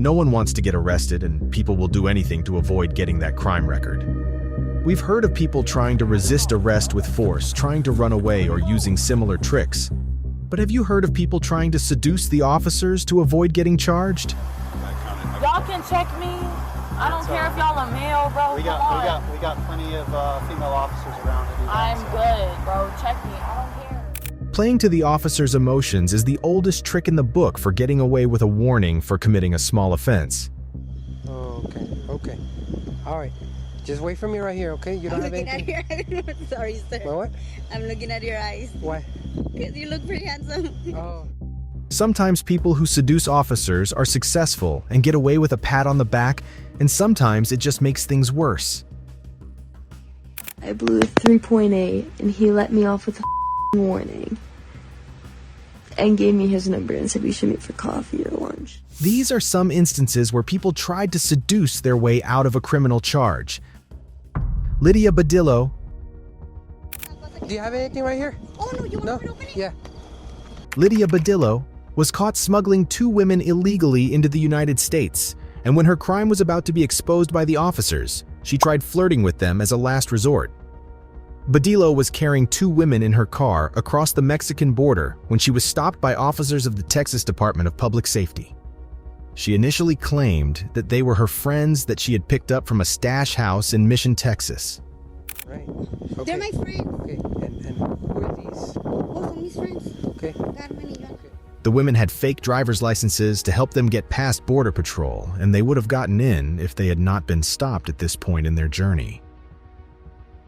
No one wants to get arrested, and people will do anything to avoid getting that crime record. We've heard of people trying to resist arrest with force, trying to run away, or using similar tricks. But have you heard of people trying to seduce the officers to avoid getting charged? Y'all can check me. I don't care if y'all are male, bro. We got plenty of female officers around to do that. I'm good, bro. Check me. I don't care. Playing to the officer's emotions is the oldest trick in the book for getting away with a warning for committing a small offense. Oh, okay. All right. Just wait for me right here, okay? You don't have anything? I'm looking at your eyes. Sorry, sir. What? I'm looking at your eyes. Why? Because you look pretty handsome. Oh. Sometimes people who seduce officers are successful and get away with a pat on the back, and sometimes it just makes things worse. I blew a 3.8 and he let me off with a warning. And gave me his number and said we should meet for coffee or lunch. These are some instances where people tried to seduce their way out of a criminal charge. Lydia Badillo. Do you have anything right here? Oh, no, you want me to open it? Yeah. Lydia Badillo was caught smuggling 2 women illegally into the United States, and when her crime was about to be exposed by the officers, she tried flirting with them as a last resort. Badillo was carrying 2 women in her car across the Mexican border when she was stopped by officers of the Texas Department of Public Safety. She initially claimed that they were her friends that she had picked up from a stash house in Mission, Texas. Right. Okay. They're my friends. Okay, and who are these? Oh, some of these friends. Okay. Got many. The women had fake driver's licenses to help them get past Border Patrol, and they would have gotten in if they had not been stopped at this point in their journey.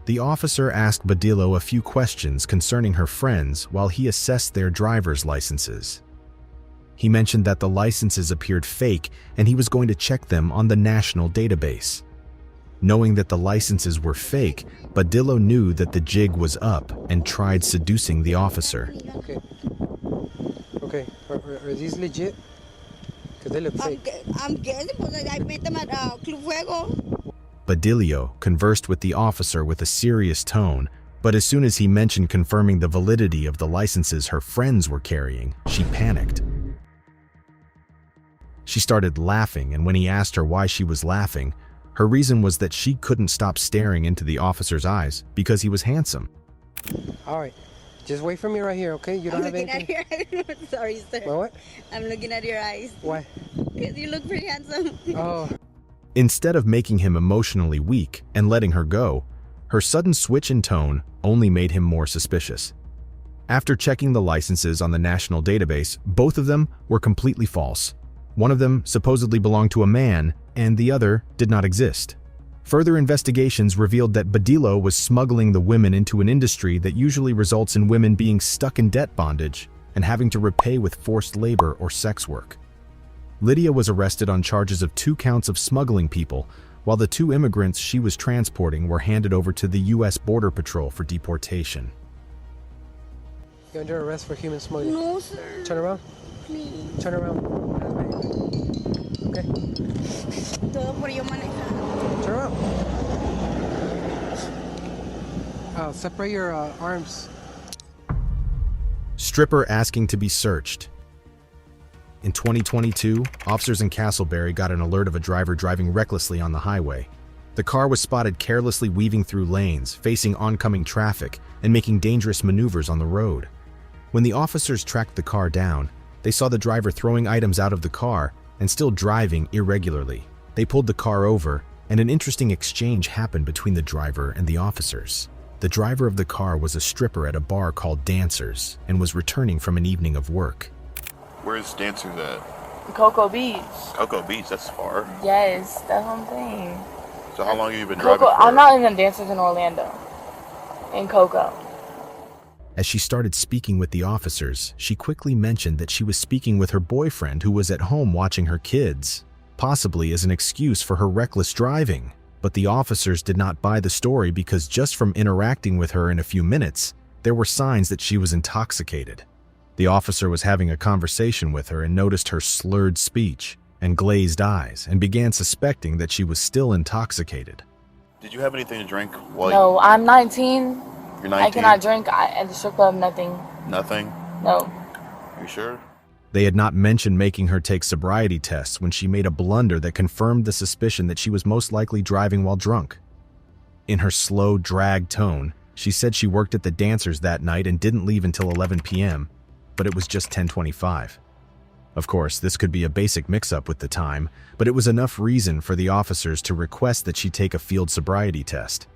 The officer asked Badillo a few questions concerning her friends while he assessed their driver's licenses. He mentioned that the licenses appeared fake and he was going to check them on the national database. Knowing that the licenses were fake, Badillo knew that the jig was up and tried seducing the officer. Okay. Are these legit? Because they look fake. I'm guessing because I met them at Club Fuego. Badillo conversed with the officer with a serious tone, but as soon as he mentioned confirming the validity of the licenses her friends were carrying, she panicked. She started laughing, and when he asked her why she was laughing, her reason was that she couldn't stop staring into the officer's eyes because he was handsome. All right. Just wait for me right here, okay? You don't have anything? I'm looking at your eyes. Sorry, sir. What? I'm looking at your eyes. Why? Because you look pretty handsome. Oh. Instead of making him emotionally weak and letting her go, her sudden switch in tone only made him more suspicious. After checking the licenses on the national database, both of them were completely false. One of them supposedly belonged to a man, and the other did not exist. Further investigations revealed that Badillo was smuggling the women into an industry that usually results in women being stuck in debt bondage and having to repay with forced labor or sex work. Lydia was arrested on charges of 2 counts of smuggling people, while the 2 immigrants she was transporting were handed over to the U.S. Border Patrol for deportation. You're under arrest for human smuggling. No, sir. Turn around. Please. Turn around. Okay. Todo por yo manejar. Turn around. Separate your arms. Stripper asking to be searched. In 2022, officers in Castleberry got an alert of a driver driving recklessly on the highway. The car was spotted carelessly weaving through lanes, facing oncoming traffic, and making dangerous maneuvers on the road. When the officers tracked the car down, they saw the driver throwing items out of the car and still driving irregularly. They pulled the car over, and an interesting exchange happened between the driver and the officers. The driver of the car was a stripper at a bar called Dancers and was returning from an evening of work. Where's Dancers at? Cocoa Beach. Cocoa Beach, that's far. Yes, that's what I'm saying. So how long have you been driving Cocoa. for? I'm not in the Dancers in Orlando. In Cocoa. As she started speaking with the officers, she quickly mentioned that she was speaking with her boyfriend who was at home watching her kids, possibly as an excuse for her reckless driving. But the officers did not buy the story because just from interacting with her in a few minutes, there were signs that she was intoxicated. The officer was having a conversation with her and noticed her slurred speech and glazed eyes and began suspecting that she was still intoxicated. Did you have anything to drink while No, I'm 19. You're 19? I cannot drink at the strip club, nothing. Nothing? No. Are you sure? They had not mentioned making her take sobriety tests when she made a blunder that confirmed the suspicion that she was most likely driving while drunk. In her slow, dragged tone, she said she worked at the dancers that night and didn't leave until 11 p.m., but it was just 10:25. Of course, this could be a basic mix-up with the time, but it was enough reason for the officers to request that she take a field sobriety test.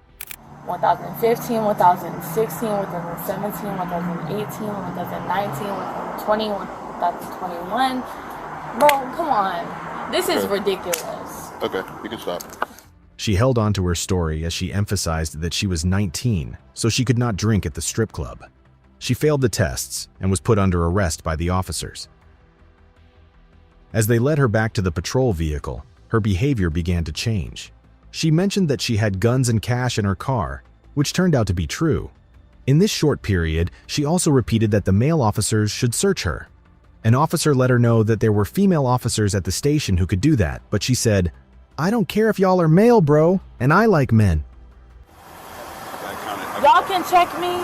1015, 1016, 1017, 1018, 1019, 1020, 2021. Bro, come on. This is ridiculous. Okay, you can stop. She held on to her story as she emphasized that she was 19, so she could not drink at the strip club. She failed the tests and was put under arrest by the officers. As they led her back to the patrol vehicle, her behavior began to change. She mentioned that she had guns and cash in her car, which turned out to be true. In this short period, she also repeated that the male officers should search her. An officer let her know that there were female officers at the station who could do that, but she said, "I don't care if y'all are male, bro, and I like men." Y'all can check me.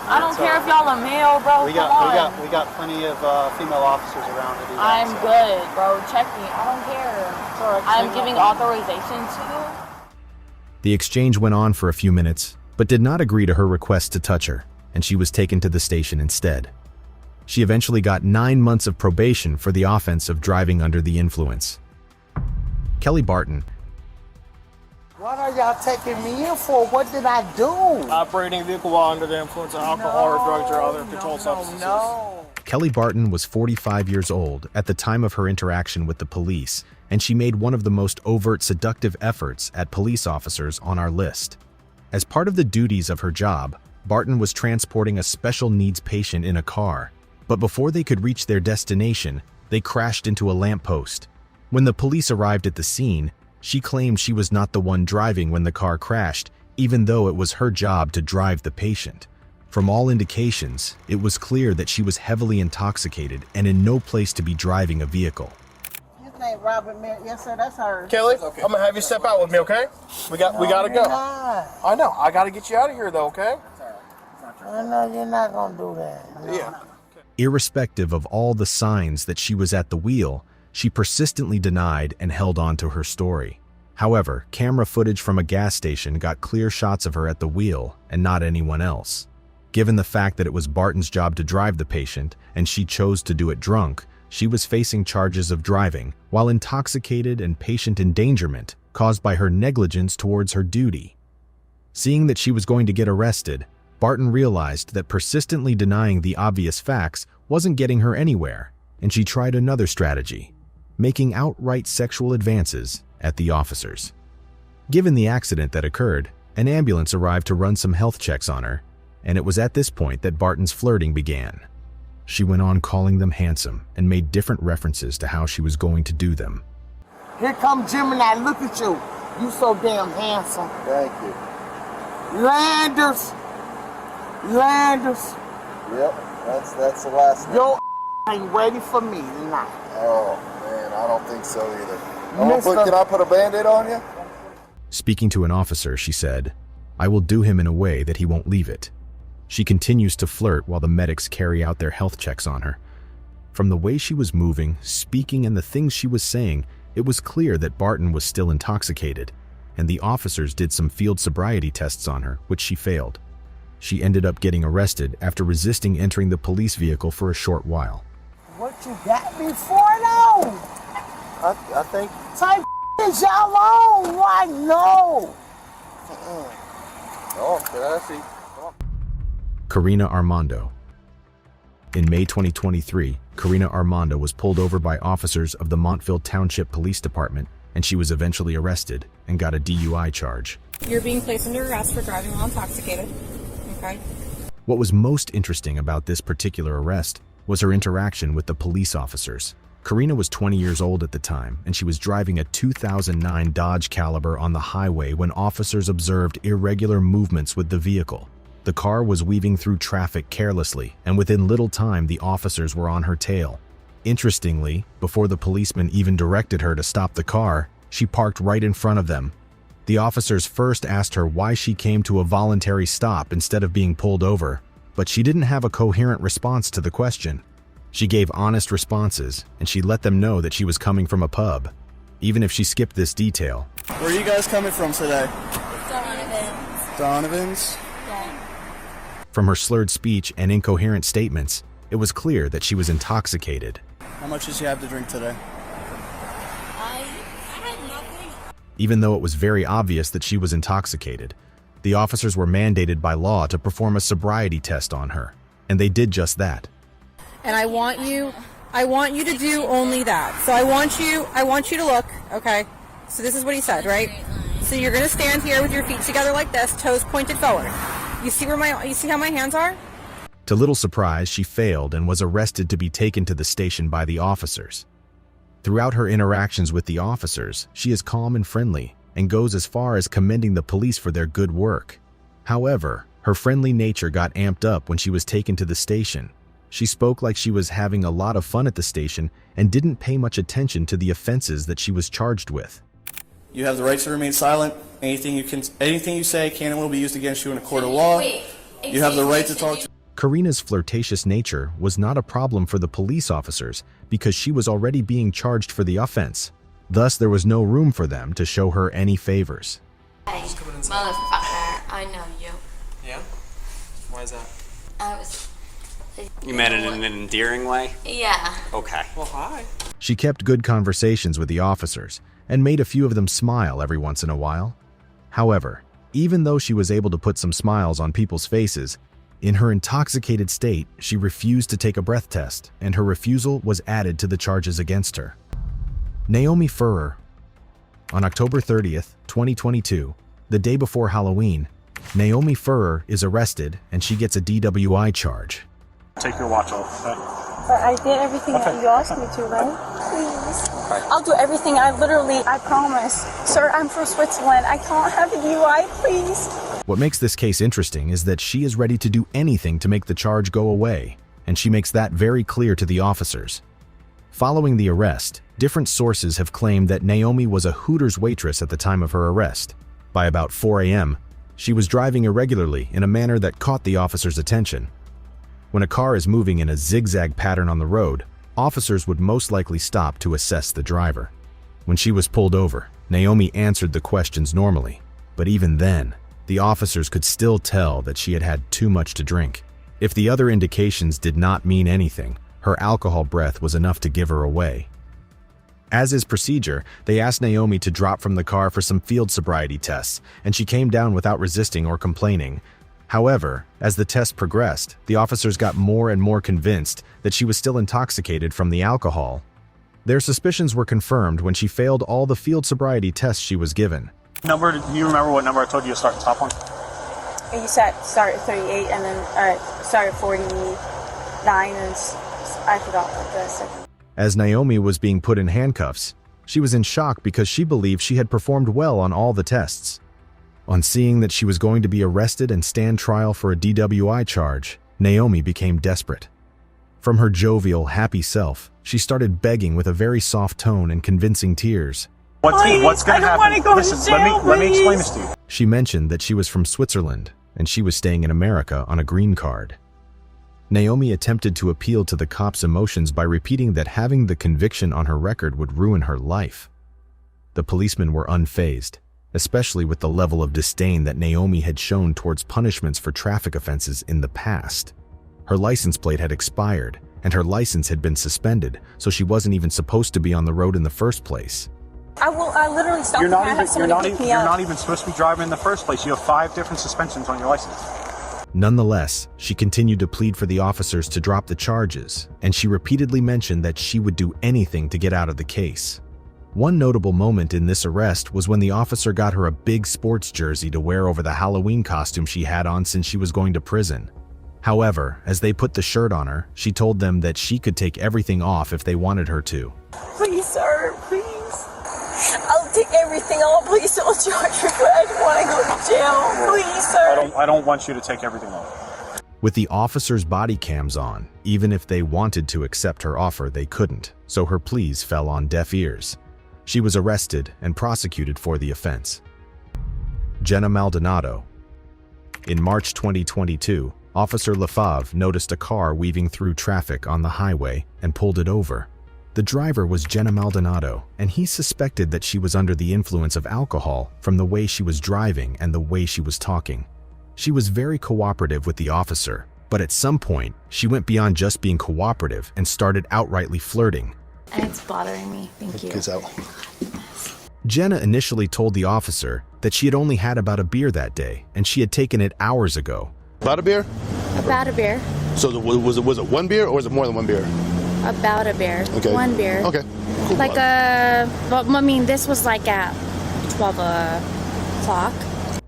I don't care if y'all are male, bro. We Come on. got plenty of female officers around to do that. I'm so. good, bro. Check me. I don't care. All right, I'm so- giving authorization to. The exchange went on for a few minutes, but did not agree to her request to touch her, and she was taken to the station instead. She eventually got 9 months of probation for the offense of driving under the influence. Kelly Barton, What are y'all taking me in for? What did I do? Operating a vehicle while under the influence of alcohol or drugs or other controlled substances. No. Kelly Barton was 45 years old at the time of her interaction with the police, and she made one of the most overt seductive efforts at police officers on our list. As part of the duties of her job, Barton was transporting a special needs patient in a car, but before they could reach their destination, they crashed into a lamppost. When the police arrived at the scene, she claimed she was not the one driving when the car crashed, even though it was her job to drive the patient. From all indications, it was clear that she was heavily intoxicated and in no place to be driving a vehicle. His name Robert Mary. Yes, sir, that's her. Kelly, I'm gonna have you step out with me, okay? We gotta go. I know. I gotta get you out of here, though, okay? I know you're not gonna do that. Yeah. Irrespective of all the signs that she was at the wheel, she persistently denied and held on to her story. However, camera footage from a gas station got clear shots of her at the wheel and not anyone else. Given the fact that it was Barton's job to drive the patient and she chose to do it drunk, she was facing charges of driving while intoxicated and patient endangerment caused by her negligence towards her duty. Seeing that she was going to get arrested, Barton realized that persistently denying the obvious facts wasn't getting her anywhere, and she tried another strategy, making outright sexual advances at the officers. Given the accident that occurred, an ambulance arrived to run some health checks on her, and it was at this point that Barton's flirting began. She went on calling them handsome and made different references to how she was going to do them. Here come Gemini. Look at you. You so damn handsome. Thank you. Landers. Yep, that's the last name. Yo, ain't ready for me tonight. Oh man, I don't think so either. Mister- Can I put a Band-Aid on you? Speaking to an officer, she said, "I will do him in a way that he won't leave it." She continues to flirt while the medics carry out their health checks on her. From the way she was moving, speaking, and the things she was saying, it was clear that Barton was still intoxicated, and the officers did some field sobriety tests on her, which she failed. She ended up getting arrested after resisting entering the police vehicle for a short while. What you got me for though? I think. Type is y'all on. Why no? Oh, okay, I see. Karina Armando. In May 2023, Karina Armando was pulled over by officers of the Montville Township Police Department, and she was eventually arrested and got a DUI charge. You're being placed under arrest for driving while intoxicated. Okay. What was most interesting about this particular arrest was her interaction with the police officers. Karina was 20 years old at the time, and she was driving a 2009 Dodge Caliber on the highway when officers observed irregular movements with the vehicle. The car was weaving through traffic carelessly, and within little time the officers were on her tail. Interestingly, before the policeman even directed her to stop the car, she parked right in front of them. The officers first asked her why she came to a voluntary stop instead of being pulled over, but she didn't have a coherent response to the question. She gave honest responses, and she let them know that she was coming from a pub, even if she skipped this detail. Where are you guys coming from today? Donovan's. Donovan's? Yeah. From her slurred speech and incoherent statements, it was clear that she was intoxicated. How much did you have to drink today? I had nothing. Even though it was very obvious that she was intoxicated, the officers were mandated by law to perform a sobriety test on her, and they did just that. And I want you to do only that. So I want you to look, okay? So this is what he said, right? So you're gonna stand here with your feet together like this, toes pointed forward. You see how my hands are? To little surprise, she failed and was arrested to be taken to the station by the officers. Throughout her interactions with the officers, she is calm and friendly and goes as far as commending the police for their good work. However, her friendly nature got amped up when she was taken to the station. She spoke like she was having a lot of fun at the station and didn't pay much attention to the offenses that she was charged with. You have the right to remain silent. Anything you say can and will be used against you in a court of law. You have the right to talk to... Karina's flirtatious nature was not a problem for the police officers because she was already being charged for the offense. Thus, there was no room for them to show her any favors. Hey, motherfucker, I know you. Yeah? Why is that? I was... You meant it in an endearing way? Yeah. Okay. Well, hi. She kept good conversations with the officers and made a few of them smile every once in a while. However, even though she was able to put some smiles on people's faces, in her intoxicated state, she refused to take a breath test, and her refusal was added to the charges against her. Naomi Furrer. On October 30th, 2022, the day before Halloween, Naomi Furrer is arrested and she gets a DWI charge. Take your watch off, okay? But I did everything that you asked me to, right? Please. I'll do everything. I promise. Sir, I'm from Switzerland. I can't have a DUI, please. What makes this case interesting is that she is ready to do anything to make the charge go away, and she makes that very clear to the officers. Following the arrest, different sources have claimed that Naomi was a Hooters waitress at the time of her arrest. By about 4 a.m., she was driving irregularly in a manner that caught the officers' attention. When a car is moving in a zigzag pattern on the road, officers would most likely stop to assess the driver. When she was pulled over, Naomi answered the questions normally, but even then, the officers could still tell that she had had too much to drink. If the other indications did not mean anything, her alcohol breath was enough to give her away. As is procedure, they asked Naomi to drop from the car for some field sobriety tests, and she came down without resisting or complaining. However, as the test progressed, the officers got more and more convinced that she was still intoxicated from the alcohol. Their suspicions were confirmed when she failed all the field sobriety tests she was given. Do you remember what number I told you to start the top one? You said start at 38 and then start at 49 and I forgot the second. As Naomi was being put in handcuffs, she was in shock because she believed she had performed well on all the tests. On seeing that she was going to be arrested and stand trial for a DWI charge, Naomi became desperate. From her jovial, happy self, she started begging with a very soft tone and convincing tears. What's going to happen? Listen, let me explain this to you. She mentioned that she was from Switzerland and she was staying in America on a green card. Naomi attempted to appeal to the cops' emotions by repeating that having the conviction on her record would ruin her life. The policemen were unfazed, especially with the level of disdain that Naomi had shown towards punishments for traffic offenses in the past. Her license plate had expired, and her license had been suspended, so she wasn't even supposed to be on the road in the first place. I literally stopped. You're not even supposed to be driving in the first place. You have 5 different suspensions on your license. Nonetheless, she continued to plead for the officers to drop the charges, and she repeatedly mentioned that she would do anything to get out of the case. One notable moment in this arrest was when the officer got her a big sports jersey to wear over the Halloween costume she had on since she was going to prison. However, as they put the shirt on her, she told them that she could take everything off if they wanted her to. Please, sir, please. I'll take everything off. Please don't charge me, but I just want to go to jail. Please, sir. I don't want you to take everything off. With the officers' body cams on, even if they wanted to accept her offer, they couldn't, so her pleas fell on deaf ears. She was arrested and prosecuted for the offense. Jenna Maldonado. In March 2022, Officer Lefebvre noticed a car weaving through traffic on the highway and pulled it over. The driver was Jenna Maldonado, and he suspected that she was under the influence of alcohol from the way she was driving and the way she was talking. She was very cooperative with the officer, but at some point, she went beyond just being cooperative and started outrightly flirting. It's bothering me. Thank you. Kids out. Jenna initially told the officer that she had only had about a beer that day, and she had taken it hours ago. About a beer? About a beer. So was it one beer or was it more than one beer? About a beer. Okay. One beer. Okay. Cool. Like well, I mean, this was like at 12 o'clock.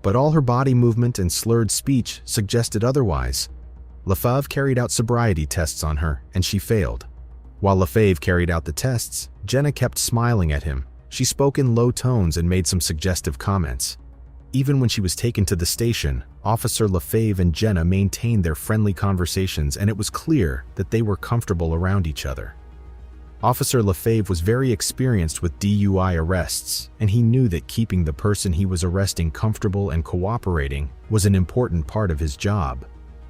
But all her body movement and slurred speech suggested otherwise. Lefebvre carried out sobriety tests on her, and she failed. While Lefebvre carried out the tests, Jenna kept smiling at him. She spoke in low tones and made some suggestive comments. Even when she was taken to the station, Officer Lefebvre and Jenna maintained their friendly conversations, and it was clear that they were comfortable around each other. Officer Lefebvre was very experienced with DUI arrests, and he knew that keeping the person he was arresting comfortable and cooperating was an important part of his job.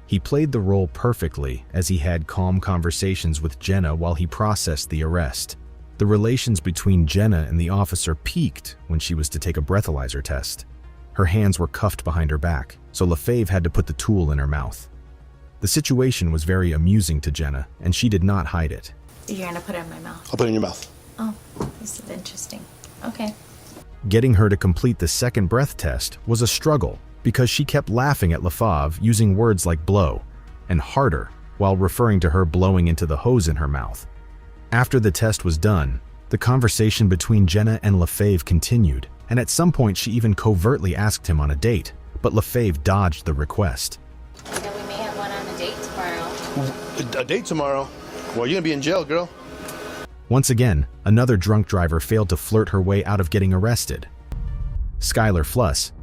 He played the role perfectly as he had calm conversations with Jenna while he processed the arrest. The relations between Jenna and the officer peaked when she was to take a breathalyzer test. Her hands were cuffed behind her back, so Lefebvre had to put the tool in her mouth. The situation was very amusing to Jenna, and she did not hide it. You're gonna put it in my mouth. I'll put it in your mouth. Oh, this is interesting. Okay. Getting her to complete the second breath test was a struggle because she kept laughing at Lefebvre using words like blow and harder while referring to her blowing into the hose in her mouth. After the test was done, the conversation between Jenna and Lefebvre continued, and at some point she even covertly asked him on a date, but Lefebvre dodged the request. Yeah, we may have one on a date tomorrow. A date tomorrow? Well, you're gonna be in jail, girl. Once again, another drunk driver failed to flirt her way out of getting arrested. Skylar Fluss.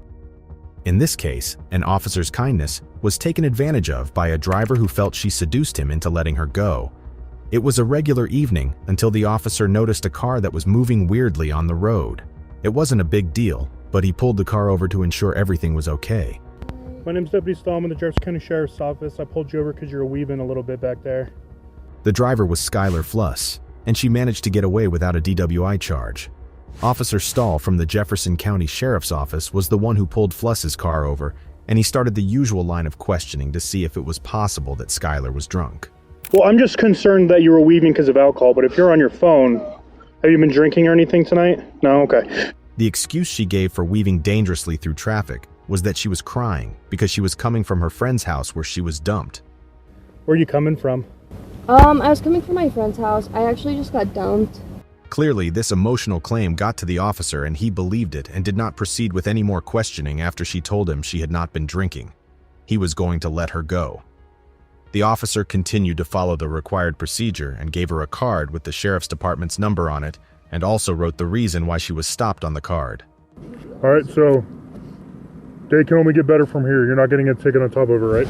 In this case, an officer's kindness was taken advantage of by a driver who felt she seduced him into letting her go. It was a regular evening until the officer noticed a car that was moving weirdly on the road. It wasn't a big deal, but he pulled the car over to ensure everything was okay. My name's Deputy Stallman, the Jefferson County Sheriff's Office. I pulled you over because you were weaving a little bit back there. The driver was Skylar Fluss, and she managed to get away without a DWI charge. Officer Stahl from the Jefferson County Sheriff's Office was the one who pulled Fluss's car over, and he started the usual line of questioning to see if it was possible that Skylar was drunk. Well, I'm just concerned that you were weaving because of alcohol, but if you're on your phone, have you been drinking or anything tonight? No? Okay. The excuse she gave for weaving dangerously through traffic was that she was crying because she was coming from her friend's house where she was dumped. Where are you coming from? I was coming from my friend's house. I actually just got dumped. Clearly, this emotional claim got to the officer and he believed it and did not proceed with any more questioning after she told him she had not been drinking. He was going to let her go. The officer continued to follow the required procedure and gave her a card with the sheriff's department's number on it and also wrote the reason why she was stopped on the card. All right, so day can only get better from here. You're not getting a ticket on top of it, right?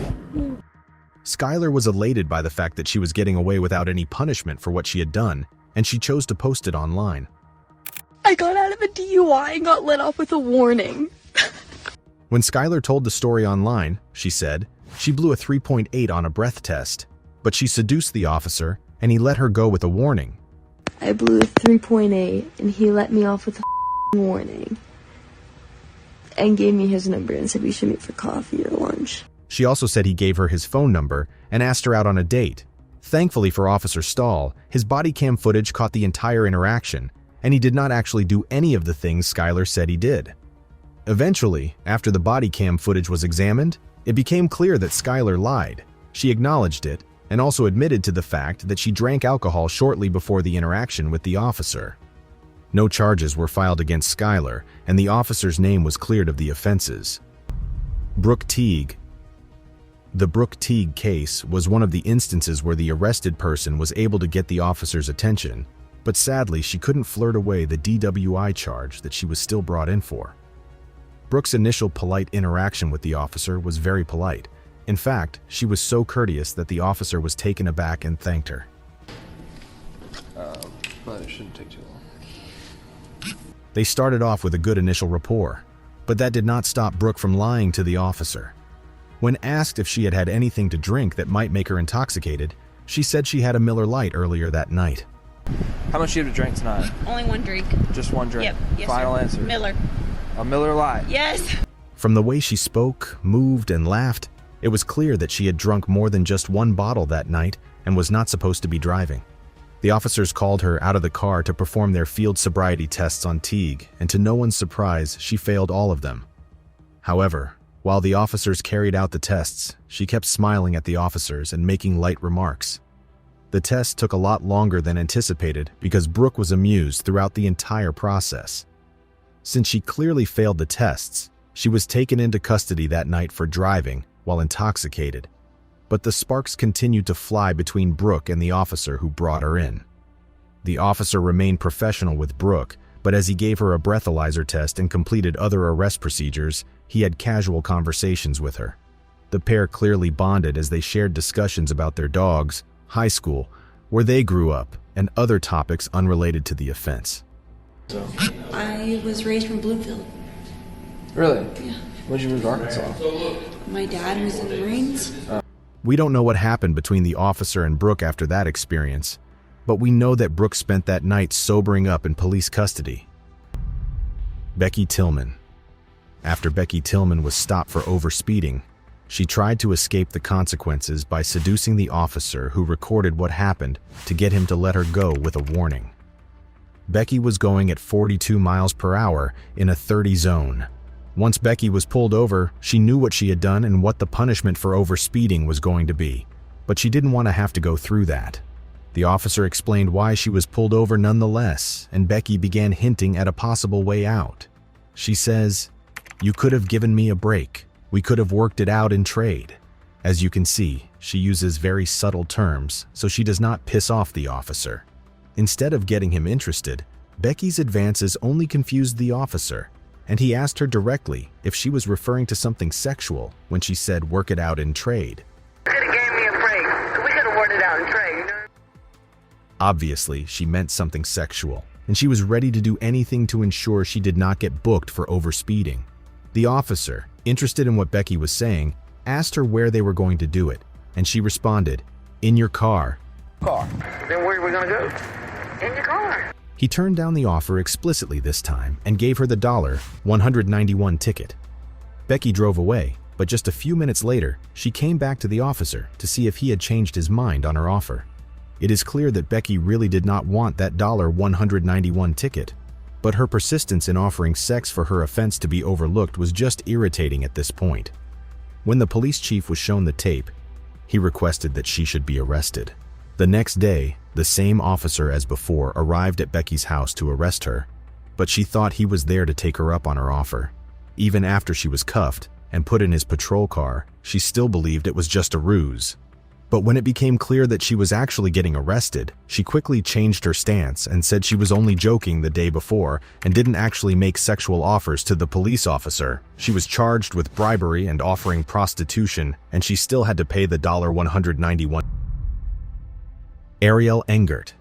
Skylar was elated by the fact that she was getting away without any punishment for what she had done, and she chose to post it online. I got out of a DUI and got let off with a warning. When Skylar told the story online, she said, she blew a 3.8 on a breath test, but she seduced the officer and he let her go with a warning. I blew a 3.8 and he let me off with a warning. And gave me his number and said we should meet for coffee or lunch. She also said he gave her his phone number and asked her out on a date. Thankfully for Officer Stahl, his body cam footage caught the entire interaction, and he did not actually do any of the things Skylar said he did. Eventually, after the body cam footage was examined, it became clear that Skylar lied. She acknowledged it and also admitted to the fact that she drank alcohol shortly before the interaction with the officer. No charges were filed against Skylar, and the officer's name was cleared of the offenses. Brooke Teague. The Brooke Teague case was one of the instances where the arrested person was able to get the officer's attention, but sadly she couldn't flirt away the DWI charge that she was still brought in for. Brooke's initial polite interaction with the officer was very polite. In fact, she was so courteous that the officer was taken aback and thanked her. But it shouldn't take too long. They started off with a good initial rapport, but that did not stop Brooke from lying to the officer. When asked if she had had anything to drink that might make her intoxicated, she said she had a Miller Lite earlier that night. How much do you have to drink tonight? Only one drink. Just one drink? Yep. Yes, Final sir. answer? Miller. A Miller Lite? Yes. From the way she spoke, moved, and laughed, it was clear that she had drunk more than just one bottle that night and was not supposed to be driving. The officers called her out of the car to perform their field sobriety tests on Teague, and to no one's surprise, she failed all of them. However, while the officers carried out the tests, she kept smiling at the officers and making light remarks. The test took a lot longer than anticipated because Brooke was amused throughout the entire process. Since she clearly failed the tests, she was taken into custody that night for driving while intoxicated. But the sparks continued to fly between Brooke and the officer who brought her in. The officer remained professional with Brooke, but as he gave her a breathalyzer test and completed other arrest procedures, he had casual conversations with her. The pair clearly bonded as they shared discussions about their dogs, high school, where they grew up, and other topics unrelated to the offense. I was raised from Bloomfield. Really? Yeah. When'd you move to Arkansas? My dad was in the Marines. We don't know what happened between the officer and Brooke after that experience, but we know that Brooke spent that night sobering up in police custody. Becky Tillman. After Becky Tillman was stopped for overspeeding, she tried to escape the consequences by seducing the officer who recorded what happened to get him to let her go with a warning. Becky was going at 42 miles per hour in a 30 zone. Once Becky was pulled over, she knew what she had done and what the punishment for overspeeding was going to be, but she didn't want to have to go through that. The officer explained why she was pulled over nonetheless, and Becky began hinting at a possible way out. She says, "You could have given me a break. We could have worked it out in trade." As you can see, she uses very subtle terms, so she does not piss off the officer. Instead of getting him interested, Becky's advances only confused the officer, and he asked her directly if she was referring to something sexual when she said work it out in trade. You could have gave me a break. We could have worked it out in trade, you know? Obviously, she meant something sexual, and she was ready to do anything to ensure she did not get booked for overspeeding. The officer, interested in what Becky was saying, asked her where they were going to do it, and she responded, "In your car." Car. Then where are we going to go? In your car. He turned down the offer explicitly this time and gave her the $191 ticket. Becky drove away, but just a few minutes later, she came back to the officer to see if he had changed his mind on her offer. It is clear that Becky really did not want that $191 ticket, but her persistence in offering sex for her offense to be overlooked was just irritating at this point. When the police chief was shown the tape, he requested that she should be arrested. The next day, the same officer as before arrived at Becky's house to arrest her, but she thought he was there to take her up on her offer. Even after she was cuffed and put in his patrol car, she still believed it was just a ruse. But when it became clear that she was actually getting arrested, she quickly changed her stance and said she was only joking the day before and didn't actually make sexual offers to the police officer. She was charged with bribery and offering prostitution, and she still had to pay the $191. Ariel Engert.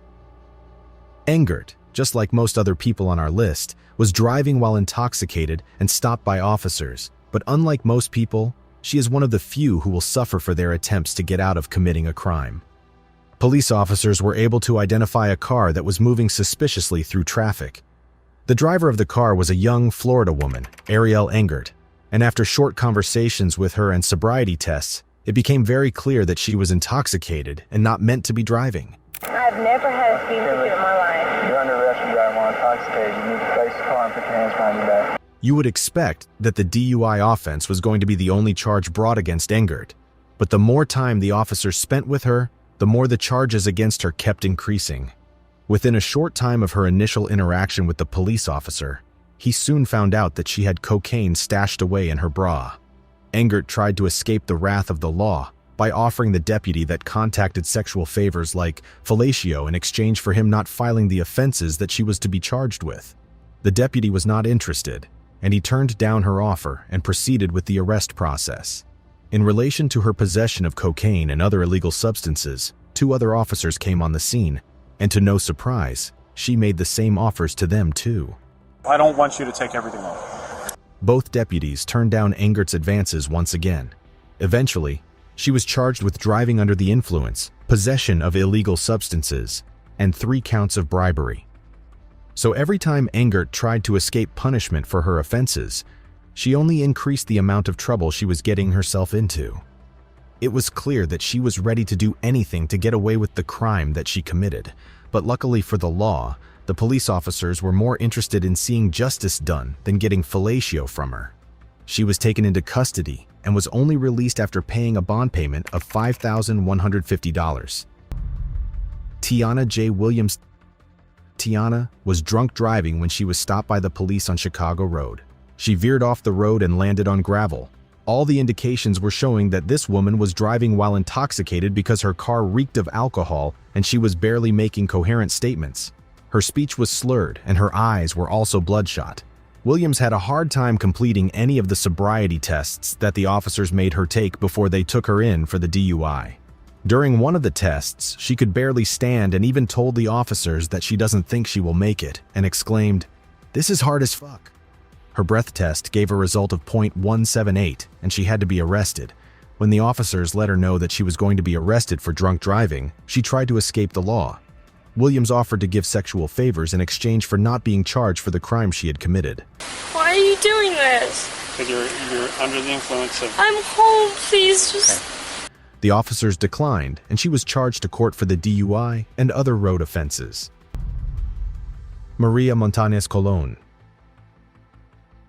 Engert, just like most other people on our list, was driving while intoxicated and stopped by officers, but unlike most people, she is one of the few who will suffer for their attempts to get out of committing a crime. Police officers were able to identify a car that was moving suspiciously through traffic. The driver of the car was a young Florida woman, Ariel Engert, and after short conversations with her and sobriety tests, it became very clear that she was intoxicated and not meant to be driving. I've never had a speeding ticket in my life. You're under arrest for driving while intoxicated. You need to face the car and put your hands behind your back. You would expect that the DUI offense was going to be the only charge brought against Engert, but the more time the officers spent with her, the more the charges against her kept increasing. Within a short time of her initial interaction with the police officer, he soon found out that she had cocaine stashed away in her bra. Engert tried to escape the wrath of the law by offering the deputy that contacted sexual favors like fellatio in exchange for him not filing the offenses that she was to be charged with. The deputy was not interested, and he turned down her offer and proceeded with the arrest process. In relation to her possession of cocaine and other illegal substances, 2 other officers came on the scene, and to no surprise, she made the same offers to them too. I don't want you to take everything off. Both deputies turned down Engert's advances once again. Eventually, she was charged with driving under the influence, possession of illegal substances, and 3 counts of bribery. So every time Engert tried to escape punishment for her offenses, she only increased the amount of trouble she was getting herself into. It was clear that she was ready to do anything to get away with the crime that she committed, but luckily for the law, the police officers were more interested in seeing justice done than getting fellatio from her. She was taken into custody and was only released after paying a bond payment of $5,150. Tiana J. Williams. Tiana was drunk driving when she was stopped by the police on Chicago Road. She veered off the road and landed on gravel. All the indications were showing that this woman was driving while intoxicated because her car reeked of alcohol and she was barely making coherent statements. Her speech was slurred and her eyes were also bloodshot. Williams had a hard time completing any of the sobriety tests that the officers made her take before they took her in for the DUI. During one of the tests, she could barely stand and even told the officers that she doesn't think she will make it and exclaimed, "This is hard as fuck." Her breath test gave a result of .178 and she had to be arrested. When the officers let her know that she was going to be arrested for drunk driving, she tried to escape the law. Williams offered to give sexual favors in exchange for not being charged for the crime she had committed. Why are you doing this? Because you're under the influence of... I'm home, please just... Okay. The officers declined, and she was charged to court for the DUI and other road offenses. Maria Montañez Colon.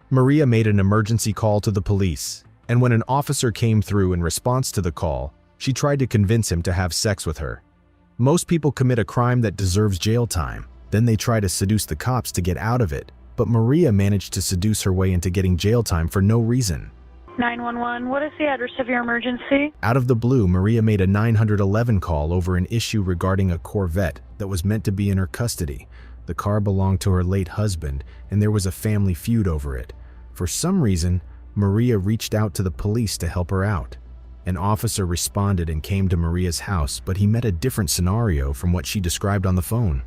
Maria made an emergency call to the police, and when an officer came through in response to the call, she tried to convince him to have sex with her. Most people commit a crime that deserves jail time, then they try to seduce the cops to get out of it, but Maria managed to seduce her way into getting jail time for no reason. 911, what is the address of your emergency? Out of the blue, Maria made a 911 call over an issue regarding a Corvette that was meant to be in her custody. The car belonged to her late husband, and there was a family feud over it. For some reason, Maria reached out to the police to help her out. An officer responded and came to Maria's house, but he met a different scenario from what she described on the phone.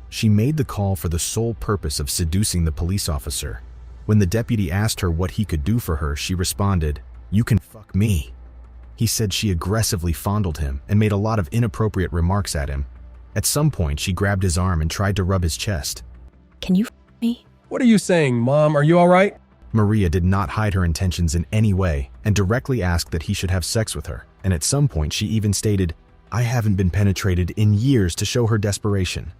She made the call for the sole purpose of seducing the police officer. When the deputy asked her what he could do for her, she responded, "You can fuck me." He said she aggressively fondled him and made a lot of inappropriate remarks at him. At some point, she grabbed his arm and tried to rub his chest. "Can you f me?" "What are you saying, Mom? Are you all right?" Maria did not hide her intentions in any way and directly asked that he should have sex with her, and at some point she even stated, "I haven't been penetrated in years," to show her desperation.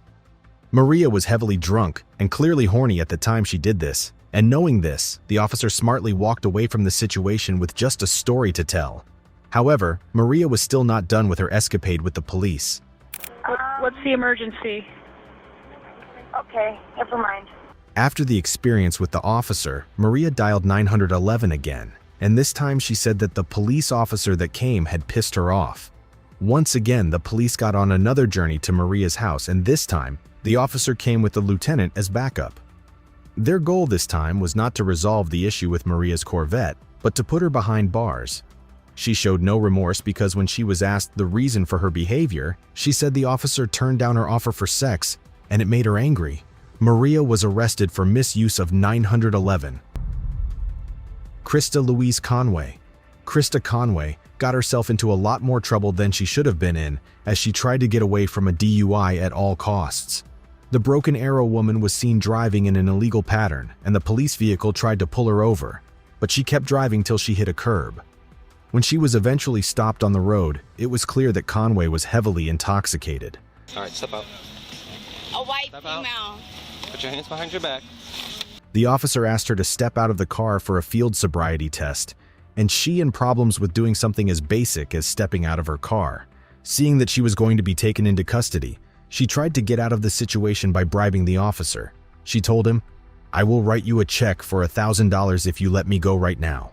Maria was heavily drunk and clearly horny at the time she did this, and knowing this, the officer smartly walked away from the situation with just a story to tell. However, Maria was still not done with her escapade with the police. What's the emergency? Okay, never mind. After the experience with the officer, Maria dialed 911 again, and this time she said that the police officer that came had pissed her off. Once again, the police got on another journey to Maria's house, and this time, the officer came with the lieutenant as backup. Their goal this time was not to resolve the issue with Maria's Corvette, but to put her behind bars. She showed no remorse because when she was asked the reason for her behavior, she said the officer turned down her offer for sex, and it made her angry. Maria was arrested for misuse of 911. Krista Louise Conway. Krista Conway got herself into a lot more trouble than she should have been in as she tried to get away from a DUI at all costs. The Broken Arrow woman was seen driving in an illegal pattern, and the police vehicle tried to pull her over, but she kept driving till she hit a curb. When she was eventually stopped on the road, it was clear that Conway was heavily intoxicated. All right, step out. A white Step out. female. Put your hands behind your back. The officer asked her to step out of the car for a field sobriety test, and she had problems with doing something as basic as stepping out of her car. Seeing that she was going to be taken into custody, she tried to get out of the situation by bribing the officer. She told him, "I will write you a check for $1,000 if you let me go right now."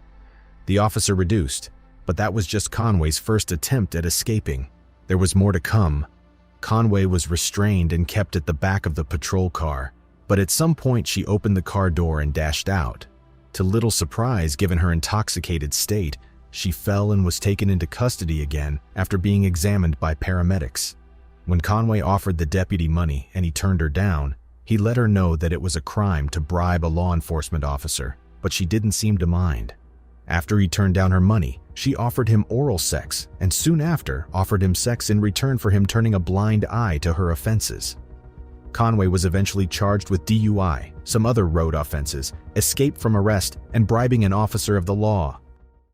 The officer reduced, but that was just Conway's first attempt at escaping. There was more to come. Conway was restrained and kept at the back of the patrol car, but at some point she opened the car door and dashed out. To little surprise, given her intoxicated state, she fell and was taken into custody again after being examined by paramedics. When Conway offered the deputy money and he turned her down, he let her know that it was a crime to bribe a law enforcement officer, but she didn't seem to mind. After he turned down her money, She offered him oral sex and soon after offered him sex in return for him turning a blind eye to her offenses. Conway was eventually charged with DUI, some other road offenses, escape from arrest, and bribing an officer of the law.